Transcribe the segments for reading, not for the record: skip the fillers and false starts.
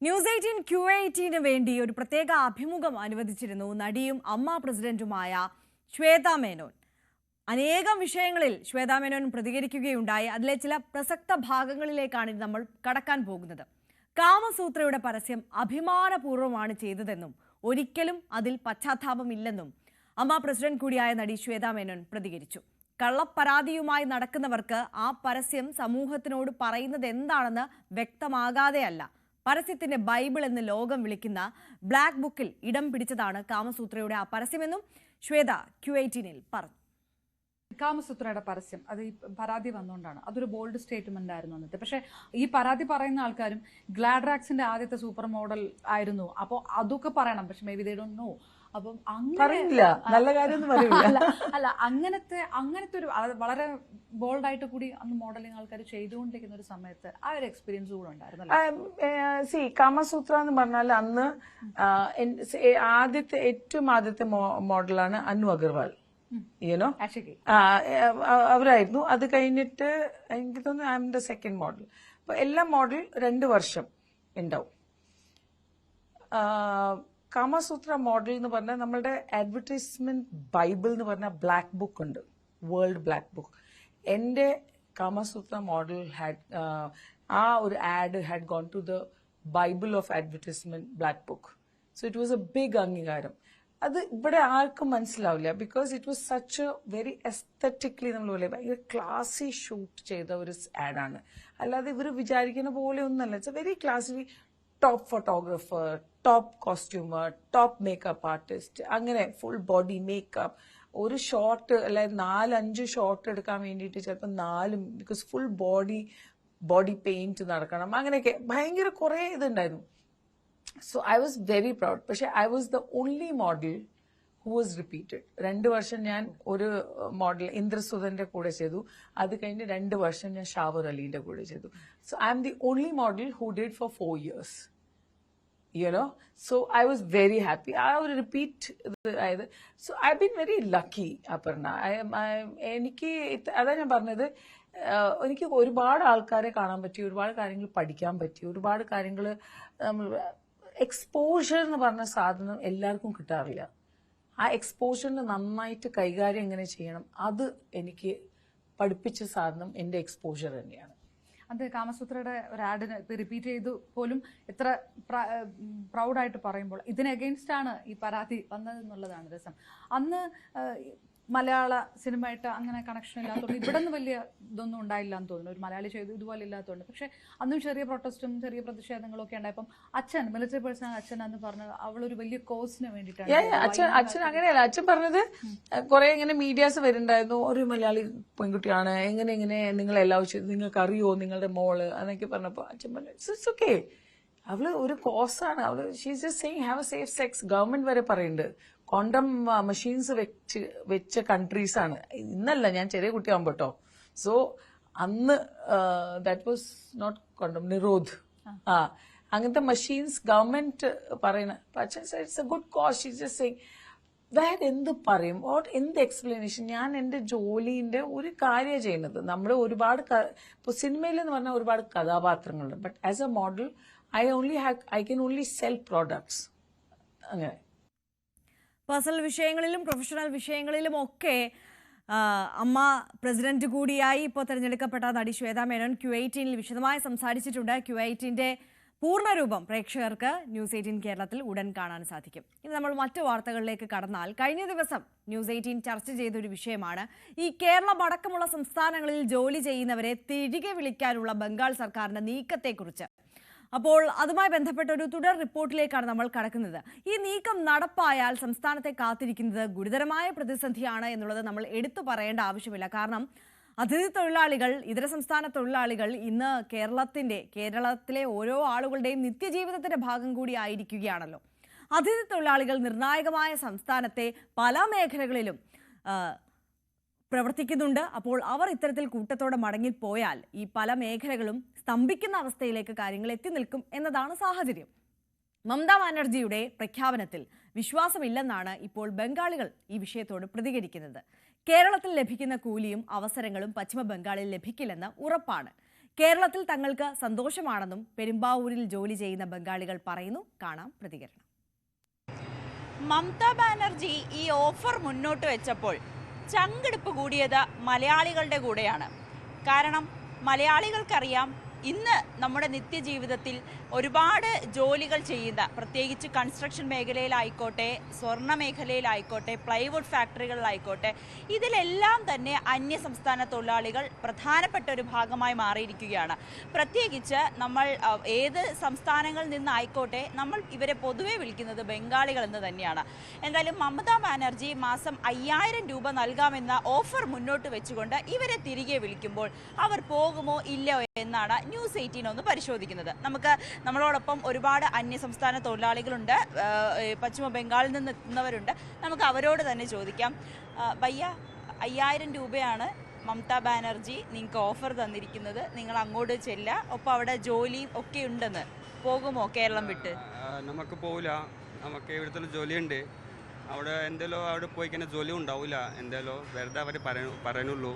News 18 Q18 വേണ്ടി ഒരു പ്രത്യേക അഭിമുഖം അനുവദിച്ചിരുന്നു നടിയും അമ്മ പ്രസിഡന്റുമായ ശ്വേത മേനോൻ. അനേകം വിഷയങ്ങളിൽ ശ്വേത മേനോൻ പ്രതികരിക്കുകയുണ്ടായി. അതിലെ ചില പ്രസക്ത ഭാഗങ്ങളിലേക്കാണ് നമ്മൾ കടക്കാൻ പോകുന്നത്. കാമസൂത്രയുടെ പരസ്യം അഭിമാനപൂർവ്വമാണ് ചെയ്തതെന്നും ഒരിക്കലും അതിൽ പശ്ചാത്താപമില്ലെന്നും അമ്മ പ്രസിഡന്റ് കൂടിയായ നടി ശ്വേത മേനോൻ പ്രതികരിച്ചു. കള്ളപ്പരാതിയുമായി നടക്കുന്നവർക്ക് ആ പരസ്യം സമൂഹത്തിനോട് പറയുന്നത് എന്താണെന്ന് വ്യക്തമാകാതെയല്ല. പരസ്യത്തിന്റെ ബൈബിൾ എന്ന് ലോകം വിളിക്കുന്ന ബ്ലാക്ക് ബുക്കിൽ ഇടം പിടിച്ചതാണ് കാമസൂത്രയുടെ ആ പരസ്യമെന്നും ശ്വേത Q18 പറഞ്ഞു. കാമസൂത്രയുടെ പരസ്യം അത് ഈ പരാതി വന്നുകൊണ്ടാണ്. അതൊരു ബോൾഡ് സ്റ്റേറ്റ്മെന്റ് ആയിരുന്നു എന്നിട്ട്. പക്ഷെ ഈ പരാതി പറയുന്ന ആൾക്കാരും ഗ്ലാഡ്രാക്സിന്റെ ആദ്യത്തെ സൂപ്പർ മോഡൽ ആയിരുന്നു. അപ്പോൾ അതൊക്കെ പറയണം. പക്ഷെ may be they don't know. അപ്പം അല്ല അങ്ങനത്തെ ഒരു വളരെ ബോൾഡ് ആയിട്ട് കൂടി അന്ന് മോഡലിംഗ് ആൾക്കാർ ചെയ്തുകൊണ്ടിരിക്കുന്ന ഒരു സമയത്ത് ആ ഒരു എക്സ്പീരിയൻസ് കൂടെ ഉണ്ടായിരുന്നു. കാമസൂത്ര എന്ന് പറഞ്ഞാൽ അന്ന് ഏറ്റവും ആദ്യത്തെ മോഡലാണ് അന്നു അഗർവാൾ, യുനോ, അവരായിരുന്നു. അത് കഴിഞ്ഞിട്ട് എനിക്ക് തോന്നുന്നു I M the second model. അപ്പൊ എല്ലാ മോഡൽ 2 വർഷം ഉണ്ടാവും. കാമസൂത്ര മോഡൽ എന്ന് പറഞ്ഞാൽ നമ്മളുടെ അഡ്വർടൈസ്മെന്റ് ബൈബിൾ എന്ന് പറഞ്ഞ ബ്ലാക്ക് ബുക്ക് ഉണ്ട്, വേൾഡ് ബ്ലാക്ക് ബുക്ക്. എന്റെ കാമസൂത്ര മോഡൽ ആ ഒരു ad had gone to the bible of advertisement black book. So it was a big അംഗീകാരം. അത് ഇവിടെ ആർക്കും മനസ്സിലാവില്ല. Because it was such a very aesthetically നമ്മൾ പോലെ ഭയങ്കര ക്ലാസി ഷൂട്ട് ചെയ്ത ഒരു ആഡാണ്. അല്ലാതെ ഇവർ വിചാരിക്കുന്ന പോലെ ഒന്നല്ല. It's A very ക്ലാസി. Top photographer, top costumer, top makeup artist, അങ്ങനെ ഫുൾ ബോഡി മേക്കപ്പ്. ഒരു ഷോട്ട് അല്ലെ 4-5 ഷോട്ട് എടുക്കാൻ വേണ്ടിയിട്ട് ചിലപ്പോൾ 4, ബിക്കോസ് ഫുൾ ബോഡി പെയിന്റ് നടക്കണം. അങ്ങനെയൊക്കെ ഭയങ്കര കുറെ ഇതുണ്ടായിരുന്നു. So I was very proud. പക്ഷെ I was the only model who was repeated. 2 വർഷം ഞാൻ ഒരു മോഡൽ ഇന്ദ്രസുധന്റെ കൂടെ ചെയ്തു. അത് കഴിഞ്ഞ് 2 വർഷം ഞാൻ ഷാവർ അലീന്റെ കൂടെ ചെയ്തു. So I M the only model who did for 4 years. So I was very happy. I would repeat either. So I've been very lucky, Aparna. എനിക്ക് അതാ ഞാൻ പറഞ്ഞത്, എനിക്ക് ഒരുപാട് ആൾക്കാരെ കാണാൻ പറ്റി, ഒരുപാട് കാര്യങ്ങൾ പഠിക്കാൻ പറ്റി, ഒരുപാട് കാര്യങ്ങൾ നമ്മൾ എക്സ്പോഷർ എന്ന് പറഞ്ഞ സാധനം എല്ലാവർക്കും കിട്ടാറില്ല. ആ എക്സ്പോഷറിന് നന്നായിട്ട് കൈകാര്യം എങ്ങനെ ചെയ്യണം അത് എനിക്ക് പഠിപ്പിച്ച സാധനം എൻ്റെ എക്സ്പോഷർ തന്നെയാണ്. അത് കാമസൂത്രയുടെ ഒരു ആഡിന് റിപ്പീറ്റ് ചെയ്തു പോലും എത്ര പ്രൗഡായിട്ട് പറയുമ്പോൾ ഇതിന് അഗെയിൻസ്റ്റ് ആണ് ഈ പരാതി വന്നതെന്നുള്ളതാണ് രസം. അന്ന് മലയാള സിനിമയായിട്ട് അങ്ങനെ കണക്ഷൻ ഇല്ലാത്തതുകൊണ്ട് ഇവിടെ നിന്ന് വലിയ ഇതൊന്നും ഉണ്ടായില്ല എന്ന് തോന്നുന്നു. ഒരു മലയാളി ചെയ്തു ഇതുപോലെ ഇല്ലാത്തതുകൊണ്ട്. പക്ഷെ അന്നും ചെറിയ പ്രൊട്ടസ്റ്റും ചെറിയ പ്രതിഷേധങ്ങളും ഒക്കെ ഉണ്ടായപ്പം അച്ഛൻ മിലിറ്ററി പേഴ്സൺ അച്ഛൻ എന്ന് പറഞ്ഞത് അവളൊരു വലിയ കോഴ്സിന് വേണ്ടിയിട്ടാണ്. അച്ഛൻ അങ്ങനെയല്ല. അച്ഛൻ പറഞ്ഞത് കുറെ ഇങ്ങനെ മീഡിയാസ് വരുന്നുണ്ടായിരുന്നു, ഒരു മലയാളി പെൺകുട്ടിയാണ്, എങ്ങനെ നിങ്ങളെല്ലാം ചെയ്തു, നിങ്ങൾക്ക് അറിയോ നിങ്ങളുടെ മോള് എന്നൊക്കെ പറഞ്ഞപ്പോ അച്ഛൻ പറഞ്ഞു ഇറ്റ്സ് ഓക്കെ, അവള് ഒരു കോഴ്സാണ്, അവള് she's just saying have A safe sex. Government വരെ പറയുന്നുണ്ട്. കോണ്ടം മെഷീൻസ് വെച്ച കൺട്രീസ് ആണ്. ഇന്നല്ല, ഞാൻ ചെറിയ കുട്ടിയാകുമ്പോ കേട്ടോ. സോ അന്ന് that was not condom, Nirodh. അങ്ങനത്തെ മെഷീൻസ് ഗവൺമെന്റ് പറയുന്ന. It's a good cause. She's just saying that. എന്ത് പറയും, എന്ത് എക്സ്പ്ലനേഷൻ? ഞാൻ എന്റെ ജോലിന്റെ ഒരു കാര്യം ചെയ്യുന്നത്. നമ്മൾ ഒരുപാട് ഇപ്പൊ സിനിമയിൽ എന്ന് പറഞ്ഞാൽ ഒരുപാട് കഥാപാത്രങ്ങളുണ്ട്. But as a model I can only sell products. അങ്ങനെ പേഴ്സണൽ വിഷയങ്ങളിലും പ്രൊഫഷണൽ വിഷയങ്ങളിലും ഒക്കെ അമ്മ പ്രസിഡന്റ് കൂടിയായി ഇപ്പോൾ തെരഞ്ഞെടുക്കപ്പെട്ട നടി ശ്വേത മേനോൻ Q18 വിശദമായി സംസാരിച്ചിട്ടുണ്ട്. Q18 പൂർണ്ണരൂപം പ്രേക്ഷകർക്ക് ന്യൂസ് 18 കേരളത്തിൽ ഉടൻ കാണാൻ സാധിക്കും. ഇനി നമ്മൾ മറ്റു വാർത്തകളിലേക്ക് കടന്നാൽ, കഴിഞ്ഞ ദിവസം ന്യൂസ് 18 ചർച്ച ചെയ്തൊരു വിഷയമാണ് ഈ കേരളം അടക്കമുള്ള സംസ്ഥാനങ്ങളിൽ ജോലി ചെയ്യുന്നവരെ തിരികെ വിളിക്കാനുള്ള ബംഗാൾ സർക്കാരിന്റെ നീക്കത്തെക്കുറിച്ച്. അപ്പോൾ അതുമായി ബന്ധപ്പെട്ട ഒരു തുടർ റിപ്പോർട്ടിലേക്കാണ് നമ്മൾ കടക്കുന്നത്. ഈ നീക്കം നടപ്പായാൽ സംസ്ഥാനത്തെ കാത്തിരിക്കുന്നത് ഗുരുതരമായ പ്രതിസന്ധിയാണ് എന്നുള്ളത് നമ്മൾ എടുത്തു പറയേണ്ട ആവശ്യമില്ല. കാരണം അതിഥി തൊഴിലാളികൾ, ഇതര സംസ്ഥാന തൊഴിലാളികൾ ഇന്ന് കേരളത്തിലെ ഓരോ ആളുകളുടെയും നിത്യജീവിതത്തിന്റെ ഭാഗം കൂടി ആയിരിക്കുകയാണല്ലോ. അതിഥി തൊഴിലാളികൾ നിർണായകമായ സംസ്ഥാനത്തെ പല മേഖലകളിലും പ്രവർത്തിക്കുന്നുണ്ട്. അപ്പോൾ അവർ ഇത്തരത്തിൽ കൂട്ടത്തോടെ മടങ്ങിപ്പോയാൽ ഈ പല മേഖലകളും സ്തംഭിക്കുന്ന അവസ്ഥയിലേക്ക് കാര്യങ്ങൾ എത്തി നിൽക്കും എന്നതാണ് സാഹചര്യം. മമതാ ബാനർജിയുടെ പ്രഖ്യാപനത്തിൽ വിശ്വാസമില്ലെന്നാണ് ഇപ്പോൾ ബംഗാളികൾ ഈ വിഷയത്തോട് പ്രതികരിക്കുന്നത്. കേരളത്തിൽ ലഭിക്കുന്ന കൂലിയും അവസരങ്ങളും പശ്ചിമ ബംഗാളിൽ ലഭിക്കില്ലെന്ന് ഉറപ്പാണ്. കേരളത്തിൽ തങ്ങൾക്ക് സന്തോഷമാണെന്നും പെരുമ്പാവൂരിൽ ജോലി ചെയ്യുന്ന ബംഗാളികൾ പറയുന്നു. കാണാം പ്രതികരണം. മമതാ ബാനർജി ഈ ഓഫർ മുന്നോട്ട് വെച്ചപ്പോൾ ചങ്കെടുപ്പ് കൂടിയത് മലയാളികളുടെ കൂടെയാണ്. കാരണം മലയാളികൾക്കറിയാം, ഇന്ന് നമ്മുടെ നിത്യജീവിതത്തിൽ ഒരുപാട് ജോലികൾ ചെയ്യുന്ന, പ്രത്യേകിച്ച് കൺസ്ട്രക്ഷൻ മേഖലയിലായിക്കോട്ടെ, സ്വർണ്ണ മേഖലയിലായിക്കോട്ടെ, പ്ലൈവുഡ് ഫാക്ടറികളിലായിക്കോട്ടെ, ഇതിലെല്ലാം തന്നെ അന്യസംസ്ഥാന തൊഴിലാളികൾ പ്രധാനപ്പെട്ട ഒരു ഭാഗമായി മാറിയിരിക്കുകയാണ്. പ്രത്യേകിച്ച് നമ്മൾ ഏത് സംസ്ഥാനങ്ങളിൽ നിന്നായിക്കോട്ടെ, നമ്മൾ ഇവരെ പൊതുവെ വിളിക്കുന്നത് ബംഗാളികൾ എന്ന് തന്നെയാണ്. എന്തായാലും മമതാ ബാനർജി മാസം 5000 രൂപ നൽകാമെന്ന ഓഫർ മുന്നോട്ട് വെച്ചുകൊണ്ട് ഇവരെ തിരികെ വിളിക്കുമ്പോൾ അവർ പോകുമോ ഇല്ലയോ എന്നാണ് ന്യൂസ് 18 ഒന്ന് പരിശോധിക്കുന്നത്. നമ്മളോടൊപ്പം ഒരുപാട് അന്യസംസ്ഥാന തൊഴിലാളികളുണ്ട്, പശ്ചിമ ബംഗാളിൽ നിന്ന് എത്തുന്നവരുണ്ട്. നമുക്ക് അവരോട് തന്നെ ചോദിക്കാം. ഭയ്യ, 5000 രൂപയാണ് മമതാ ബാനർജി നിങ്ങൾക്ക് ഓഫർ തന്നിരിക്കുന്നത്. നിങ്ങൾ അങ്ങോട്ട് ചെല്ലുക, ഒപ്പം അവിടെ ജോലിയും ഒക്കെ ഉണ്ടെന്ന്. പോകുമോ കേരളം വിട്ട്? നമുക്ക് പോവില്ല. നമുക്ക് ഇവിടുത്തെ ജോലിയുണ്ട്. അവിടെ എന്തെല്ലോ അവിടെ പോയി കഴിഞ്ഞാൽ ജോലി ഉണ്ടാവില്ല. എന്തെല്ലോ വെറുതെ അവർ പറയുന്നുള്ളൂ.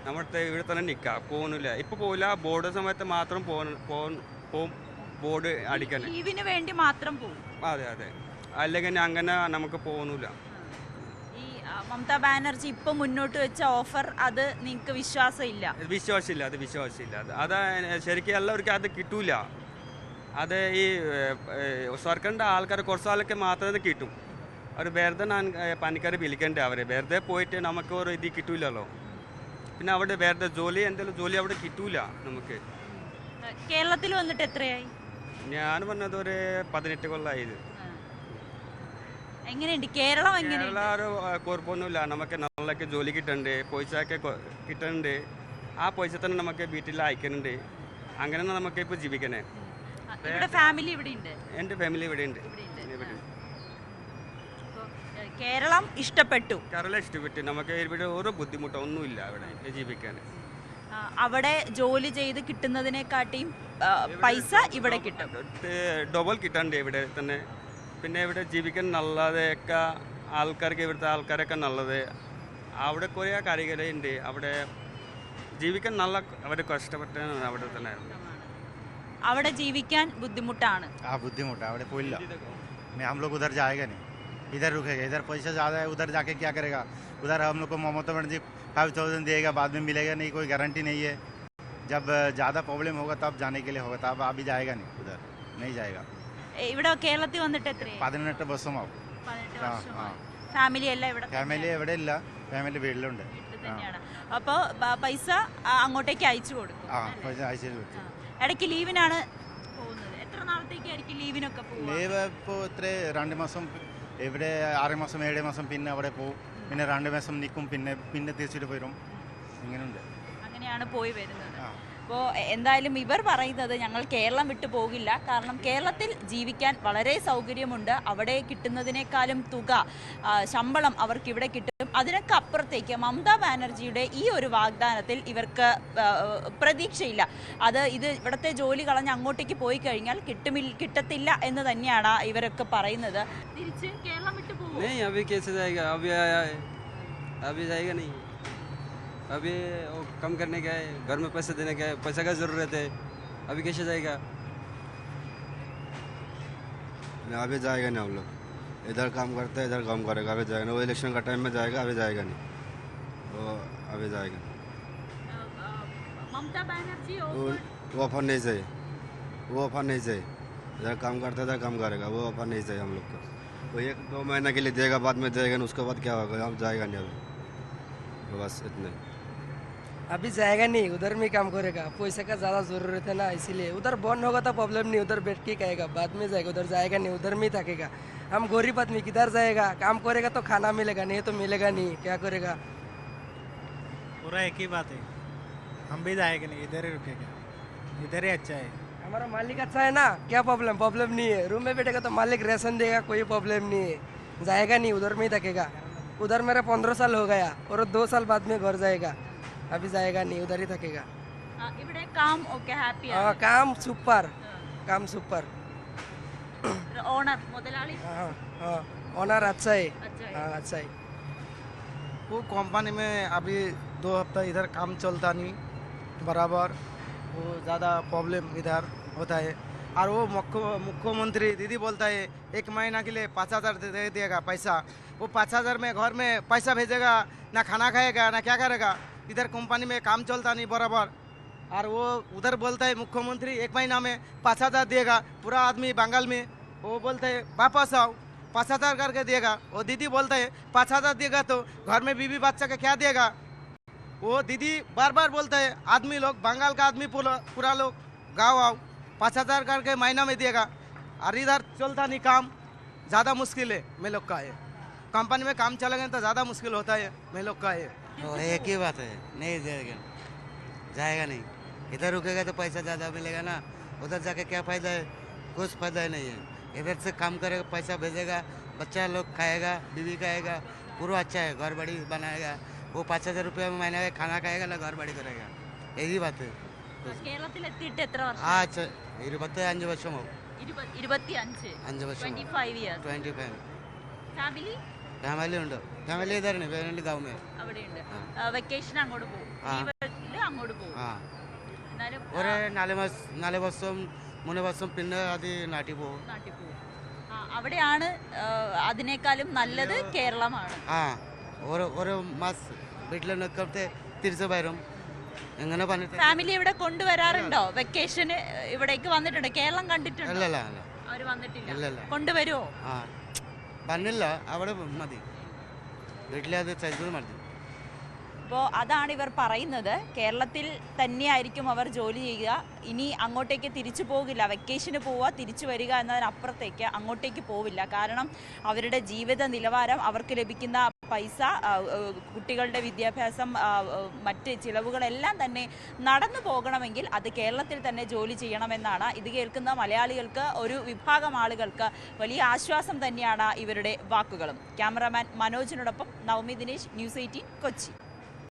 നമ്മുടെ ഇവിടെ തന്നെ നിൽക്കാം, പോകുന്നില്ല. ഇപ്പോൾ പോവില്ല. ബോർഡ് സമയത്ത് മാത്രം പോവും, ബോർഡ് അടിക്കാൻ. ലീവിന് വേണ്ടി മാത്രം പോകും. അതെ അതെ, അല്ലെങ്കിൽ അങ്ങനെ നമുക്ക് പോകുന്നില്ല. ഈ മമതാ ബാനർജി ഇപ്പൊ മുന്നോട്ട് വെച്ച ഓഫർ, അത് നിങ്ങൾക്ക് വിശ്വാസമില്ല? വിശ്വാസമില്ല. അത് ശരിക്കും എല്ലാവർക്കും അത് കിട്ടൂല. അത് ഈ സർക്കാരിൻ്റെ ആൾക്കാർ കുറച്ചാളൊക്കെ മാത്രമേ കിട്ടും. അവർ വെറുതെ പണിക്കാരെ വിളിക്കണ്ടേ? അവരെ വെറുതെ പോയിട്ട് നമുക്ക് ഒരു ഇത് കിട്ടൂലല്ലോ. പിന്നെ അവിടെ വേറെ എന്തെങ്കിലും ജോലി അവിടെ കിട്ടൂല നമുക്ക്. കേരളത്തിൽ വന്നിട്ട് എത്രയായി? ഞാൻ പറഞ്ഞത് ഒരു 18 കൊല്ലമായത്. എങ്ങനെയുണ്ട് കേരളം? ഒരു കുഴപ്പമൊന്നുമില്ല. നമുക്ക് നല്ല ജോലി കിട്ടുന്നുണ്ട്, പൈസയൊക്കെ കിട്ടുന്നുണ്ട്. ആ പൈസ തന്നെ നമുക്ക് വീട്ടിൽ അയക്കുന്നുണ്ട്. അങ്ങനെ നമുക്ക് ഇപ്പോൾ ജീവിക്കണേ. ഫാമിലി ഇവിടെ ഉണ്ട്. എൻ്റെ ഫാമിലി ഇവിടെ ഉണ്ട്. കേരളം ഇഷ്ടപ്പെട്ടു. നമുക്ക് ഇവിടെ ഓരോ ബുദ്ധിമുട്ടോ ഒന്നുമില്ല ഇവിടെ ജീവിക്കാൻ. അവിടെ ജോലി ചെയ്ത് കിട്ടുന്നതിനെക്കാട്ടിയും പൈസ ഇവിടെ കിട്ടും, ഡബിൾ കിട്ടാണ്ട് ഇവിടെ തന്നെ. പിന്നെ ഇവിടെ ജീവിക്കാൻ നല്ലതൊക്കെ ആൾക്കാർക്ക്, ഇവിടുത്തെ ആൾക്കാരൊക്കെ നല്ലത്. അവിടെ കുറേ കാര്യങ്ങളുണ്ട്. അവിടെ ജീവിക്കാൻ നല്ല അവർ കഷ്ടപ്പെട്ടാണ് അവിടെ തന്നെ. അവിടെ ജീവിക്കാൻ ബുദ്ധിമുട്ടാണ്. ബുദ്ധിമുട്ടാണ്. അവിടെ പോയില്ല. हम लोग उधर जाएगा नहीं, इधर रुकेगा. इधर पैसा ज़्यादा है, उधर जाके क्या करेगा? उधर हम लोग को ममता बनर्जी 5000 देगा, बाद में मिलेगा नहीं, कोई गारंटी नहीं है. जब ज़्यादा प्रॉब्लम होगा तब जाने के लिए होगा, तब अभी जाएगा नहीं, उधर नहीं जाएगा. ഇവിടെ കേരളത്തിൽ വന്നിട്ട് എത്രയായി? 18 വർഷമാവും. ഫാമിലി എല്ലാം ഇവിടെ? ഫാമിലി എവിടെ ഇല്ല, ഫാമിലി വീട്ടിലുണ്ട്. അപ്പോൾ പൈസ അങ്ങോട്ടേക്ക് അയച്ചു കൊടുക്കും. പൈസ അയച്ചു കൊടുക്കും. ഇടയ്ക്ക് ലീവിനാണ് പോകുന്നത്. എത്ര നാളത്തേക്കായിരിക്കും ലീവിനൊക്കെ പോകുന്നത്? ലീവ് ഇപ്പോൾ ഇത്ര 2 മാസം, ഇവിടെ 6 മാസം 7 മാസം, പിന്നെ അവിടെ പോകും, പിന്നെ 2 മാസം നിൽക്കും, പിന്നെ തിരിച്ചിട്ട് വരും. അങ്ങനെയാണ് പോയി വരുന്നത്. അപ്പോൾ എന്തായാലും ഇവർ പറയുന്നത് ഞങ്ങൾ കേരളം വിട്ടു പോകില്ല, കാരണം കേരളത്തിൽ ജീവിക്കാൻ വളരെ സൗകര്യമുണ്ട്. അവിടെ കിട്ടുന്നതിനേക്കാളും തുക, ശമ്പളം അവർക്ക് ഇവിടെ കിട്ടും. അതിനൊക്കെ അപ്പുറത്തേക്ക് മമതാ ബാനർജിയുടെ ഈ ഒരു വാഗ്ദാനത്തിൽ ഇവർക്ക് പ്രതീക്ഷയില്ല. ഇത് ഇവിടുത്തെ ജോലി കളഞ്ഞ് അങ്ങോട്ടേക്ക് പോയി കഴിഞ്ഞാൽ കിട്ടത്തില്ല എന്ന് തന്നെയാണ് ഇവരൊക്കെ പറയുന്നത്. തിരിച്ച് കേരളം വിട്ടു പോകും. अभी वो कम करने का है, घर में पैसे देने का है, पैसा का ज़रूरत है. अभी कैसे जाएगा? अभी जाएगा नहीं. हम लोग इधर काम करते हैं, इधर काम करेगा. अभी जाएगा नहीं. वो इलेक्शन का टाइम में जाएगा, अभी जाएगा नहीं. वो अभी जाएगा. ममता बैनर्जी वो ऑफर नहीं चाहिए. वो ऑफर नहीं चाहिए. इधर काम करता है, इधर काम करेगा. वो ऑफर नहीं चाहिए हम लोग को. वो 1-2 महीने के लिए देगा, बाद में देगा नहीं. उसके बाद क्या होगा? हम जाएगा नहीं. अभी बस इतने. अभी जाएगा नहीं, उधर में काम करेगा. पैसे का ज़्यादा ज़रूरत है ना, इसीलिए. उधर बंद होगा तो प्रॉब्लम नहीं, उधर बैठ के कहेगा, बाद में जाएगा. उधर जाएगा नहीं, उधर में ही थकेगा. हम गरीब आदमी किधर जाएगा? काम करेगा तो खाना मिलेगा, नहीं तो मिलेगा नहीं. क्या करेगा? पूरा एक ही बात है. हम भी जाएंगे नहीं, इधर ही रुकेगा. इधर ही अच्छा है. हमारा मालिक अच्छा है ना, क्या प्रॉब्लम नहीं है. रूम में बैठेगा तो मालिक राशन देगा, कोई प्रॉब्लम नहीं है. जाएगा नहीं, उधर में ही थकेगा. उधर मेरा 15 साल हो गया और 2 साल बाद में घर जाएगा. अभी जाएगा नहीं, उधर ही थकेगा. ഇവിടെ കാം ഒക്കെ ഹാപ്പി ആണ്. काम सुपर, काम सुपर. ഓണർ മുതലാളി ओनर अच्छा है. हाँ अच्छा है. वो कंपनी में अभी 2 हफ्ता इधर काम चलता नहीं बराबर. वो ज़्यादा प्रॉब्लम इधर होता है। और वो मुख्यमंत्री दीदी बोलता है 1 महीना के लिए 5,000 दे देगा पैसा। वो 5,000 में घर में पैसा भेजेगा, ना खाना खाएगा ना क्या करेगा। इधर कंपनी में काम चलता नहीं बराबर। और वो उधर बोलता है मुख्यमंत्री 1 महीना में 5,000 देगा पूरा आदमी बंगाल में। वो बोलते है वापस आओ 5,000 करके देगा। वो दीदी बोलता है 5,000 देगा तो घर में बीवी बच्चा का क्या देगा। वो दीदी बार बार बोलता है आदमी लोग बंगाल का आदमी पूरा लोग गाँव आओ 5,000 करके महीना में देगा। और इधर चलता नहीं काम, ज़्यादा मुश्किल है मैं लोग का है। कंपनी में काम चलेगा तो ज़्यादा मुश्किल होता है मैं लोग का है। तो एक ही बात है, नहीं जाएगा नहीं। इधर रुकेगा तो पैसा ज़्यादा मिलेगा ना, उधर जाके क्या फ़ायदा है, कुछ फ़ायदा ही नहीं है। इधर से काम करेगा, पैसा भेजेगा, बच्चा लोग खाएगा, बीवी खाएगा, पूरा अच्छा है, घर बड़ी बनाएगा। वो 5,000 रुपये में महीना में खाना खाएगा ना घर बड़ी करेगा, यही बात है। കേരളത്തിലെത്തിയിട്ട് എത്ര വർഷം? ആ 25 വർഷമാവും. 25 5 വർഷം 25 ഇയേഴ്സ്. 25 ഫാമിലി ഫാമിലി ഉണ്ട്. ഫാമിലി ഇधर नहीं, फैमिली गाँव में. അവിടെയുണ്ട്. വെക്കേഷൻ അങ്ങോട്ട് പോകും, ലീവില് അങ്ങോട്ട് പോകും. ആ എന്നാലും ഒരു 4 വർഷം 3 വർഷം പിന്നെ അത് നാട്ടിൽ പോകും. നാട്ടിൽ പോകും. അവിടെയാണ് അതിനേക്കാളും നല്ലത് കേരളമാണ്. ആ ഒരു മാസം വീട്ടിൽ നിൽക്കത്തെ തിരിച്ചു വരും. എങ്ങനെ പറഞ്ഞിട്ട് ഫാമിലി ഇവിടെ കൊണ്ടുവരാറുണ്ടോ? വെക്കേഷന് ഇവിടേക്ക് വന്നിട്ടുണ്ടോ? കേരളം കണ്ടിട്ടുണ്ടോ? അല്ലല്ല അവര് വന്നിട്ടില്ല. ഇല്ലല്ല. കൊണ്ടുവരുമോ? ആ വന്നില്ല, അവിടെ മതി, വീട്ടിലെ അത് ചെയ്തത് മതി. അപ്പോൾ അതാണ് ഇവർ പറയുന്നത്. കേരളത്തിൽ തന്നെയായിരിക്കും അവർ ജോലി ചെയ്യുക. ഇനി അങ്ങോട്ടേക്ക് തിരിച്ചു പോകില്ല. വെക്കേഷന് പോവുക, തിരിച്ചു വരിക എന്നതിനപ്പുറത്തേക്ക് അങ്ങോട്ടേക്ക് പോവില്ല. കാരണം അവരുടെ ജീവിത നിലവാരം, അവർക്ക് ലഭിക്കുന്ന പൈസ, കുട്ടികളുടെ വിദ്യാഭ്യാസം, മറ്റ് ചിലവുകളെല്ലാം തന്നെ നടന്നു പോകണമെങ്കിൽ അത് കേരളത്തിൽ തന്നെ ജോലി ചെയ്യണമെന്നാണ്. ഇത് കേൾക്കുന്ന മലയാളികൾക്ക്, ഒരു വിഭാഗം ആളുകൾക്ക് വലിയ ആശ്വാസം തന്നെയാണ് ഇവരുടെ വാക്കുകളും. ക്യാമറാമാൻ മനോജിനോടൊപ്പം നവമി ദിനേശ്, ന്യൂസ് 18 കൊച്ചി.